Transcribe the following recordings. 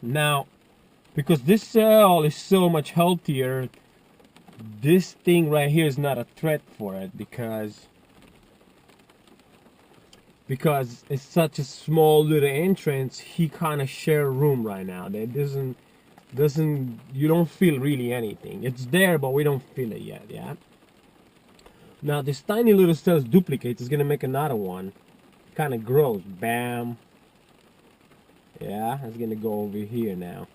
Now, because this cell is so much healthier, this thing right here is not a threat for it because it's such a small little entrance. He kind of share room right now. That doesn't you don't feel really anything. It's there, but we don't feel it yet. Yeah. Now this tiny little cells duplicates. Is gonna make another one. Kind of grows. Bam. Yeah, it's gonna go over here now.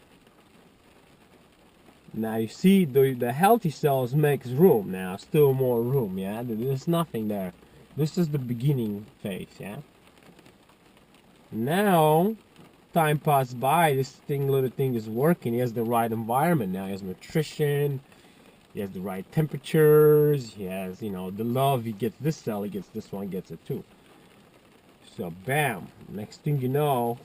Now you see the healthy cells makes room now. Still more room. Yeah. There's nothing there. This is the beginning phase. Yeah. Now time passed by, this little thing is working. He has the right environment now. He has nutrition. He has the right temperatures. He has, the love. He gets this cell. He gets this one. Gets it too. So bam. Next thing you know,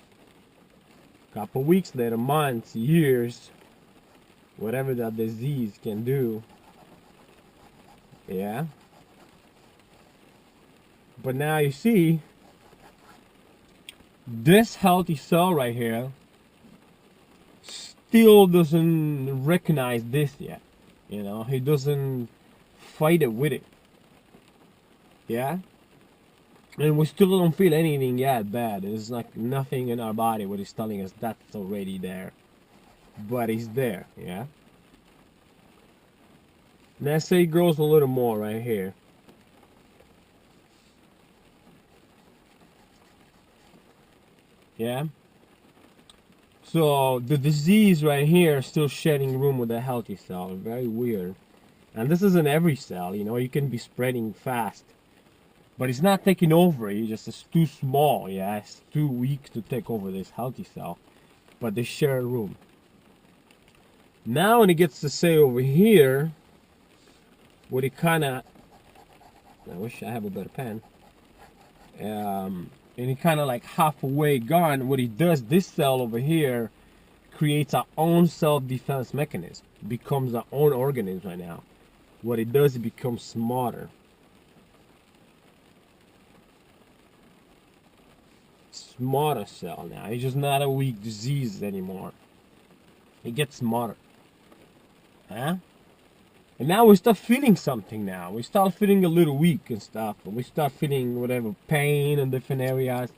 couple weeks later, months, years, whatever that disease can do. Yeah. But now you see, this healthy cell right here still doesn't recognize this yet. He doesn't fight it with it. Yeah? And we still don't feel anything yet bad. There's like nothing in our body what is telling us that's already there. But it's there, yeah? Let's say it grows a little more right here. Yeah? So the disease right here is still shedding room with a healthy cell. Very weird. And this isn't every cell, you can be spreading fast. But it's not taking over. It's too small, yeah? It's too weak to take over this healthy cell. But they share a room. Now when it gets to say over here, what it kind of, I wish I have a better pen. And it kind of like halfway gone. What it does, this cell over here creates our own self-defense mechanism. Becomes our own organism right now. What it does, it becomes smarter. Smarter cell now. It's just not a weak disease anymore. It gets smarter. Huh? And now we start feeling something now. We start feeling a little weak and stuff. And we start feeling whatever pain in different areas.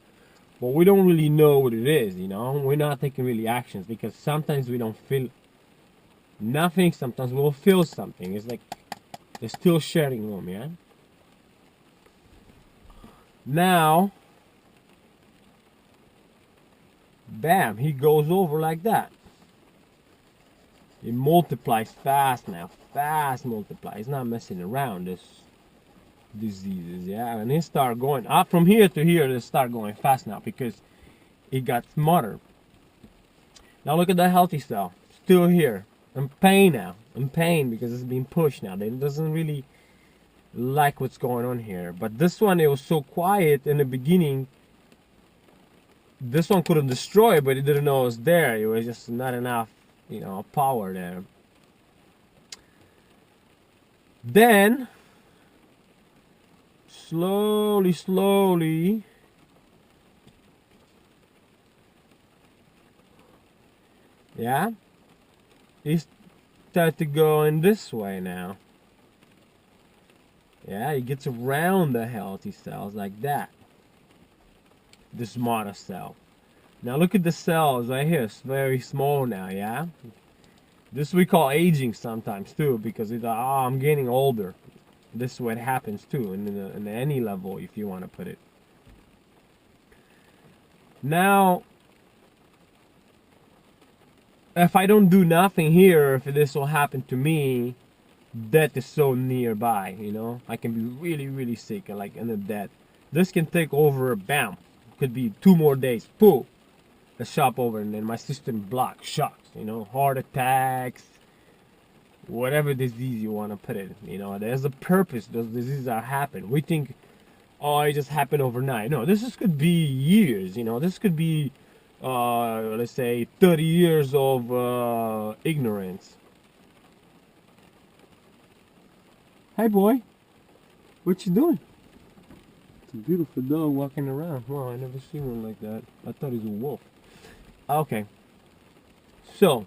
But we don't really know what it is, We're not taking really actions because sometimes we don't feel nothing. Sometimes we'll feel something. It's like they're still sharing room, yeah? Now, bam, he goes over like that. It multiplies fast now. Fast multiply. It's not messing around, this diseases, yeah? And it start going up from here to here. They start going fast now because it got smarter. Now look at the healthy cell. Still here. In pain now. In pain because it's being pushed now. It doesn't really like what's going on here. But this one, it was so quiet in the beginning. This one couldn't destroy it, but it didn't know it was there. It was just not enough, power there. Then, slowly, yeah, he started to go in this way now. Yeah, he gets around the healthy cells like that. The smarter cell. Now look at the cells right here. It's very small now, yeah? This we call aging sometimes too, because it's like, oh, I'm getting older. This is what happens too, in any level, if you want to put it. Now, if I don't do nothing here, if this will happen to me, death is so nearby, I can be really, really sick and like in the death. This can take over, bam. Could be 2 more days, poof. The shop over, and then my system blocks, shocks, heart attacks, whatever disease you want to put it, there's a purpose those diseases are happening. We think, oh, it just happened overnight. No, could be years, this could be, let's say 30 years of ignorance. Hi boy, what you doing? It's a beautiful dog walking around. Wow, I never seen one like that. I thought he was a wolf. Okay. So,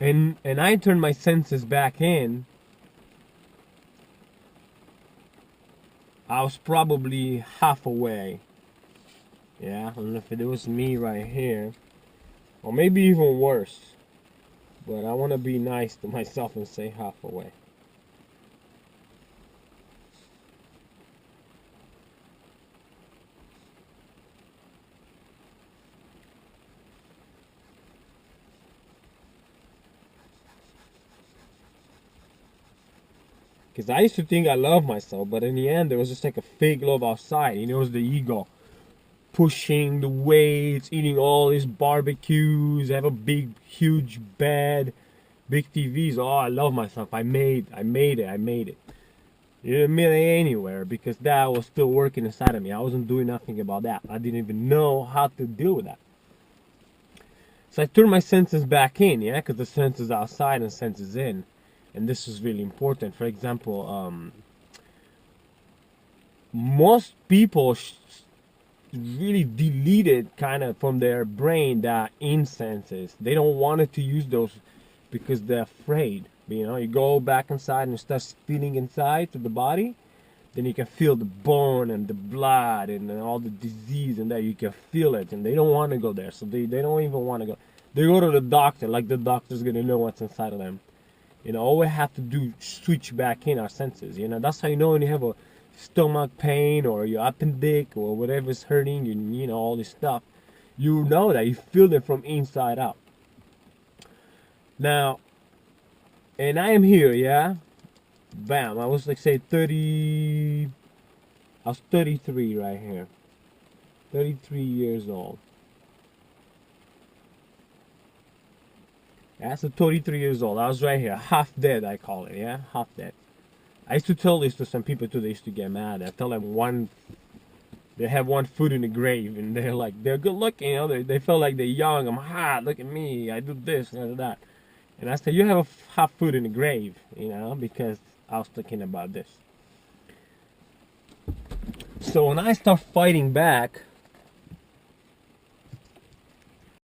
and I turned my senses back in. I was probably half away. Yeah, I don't know if it was me right here, or maybe even worse. But I want to be nice to myself and say half away. Because I used to think I loved myself, but in the end, there was just like a fake love outside. You know, it was the ego pushing the weights, eating all these barbecues, have a big, huge bed, big TVs. Oh, I love myself. I made it. You didn't meet it anywhere because that was still working inside of me. I wasn't doing nothing about that. I didn't even know how to deal with that. So I turned my senses back in, yeah, because the senses outside and senses in. And this is really important. For example, most people really deleted kind of from their brain that insenses. They don't want to use those because they're afraid. You know, you go back inside and start feeling inside to the body, then you can feel the bone and the blood and all the disease and that you can feel it, and they don't want to go there. So they don't even want to go. They go to the doctor like the doctor's gonna know what's inside of them. You know, all we have to do is switch back in our senses. You know, that's how you know when you have a stomach pain or your appendix or whatever's hurting, you know, all this stuff. You know that you feel it from inside out. Now, and I am here, yeah? Bam, I was like, say, 30, I was 33 right here. 33 years old. That's a 33 years old. I was right here, half dead, I call it, yeah? Half dead. I used to tell this to some people too. They used to get mad. I tell them they have one foot in the grave, and they're like, they're good looking, you know. They feel like they're young. I'm hot. Look at me. I do this and that. And I said, you have a half foot in the grave, you know, because I was thinking about this. So when I start fighting back,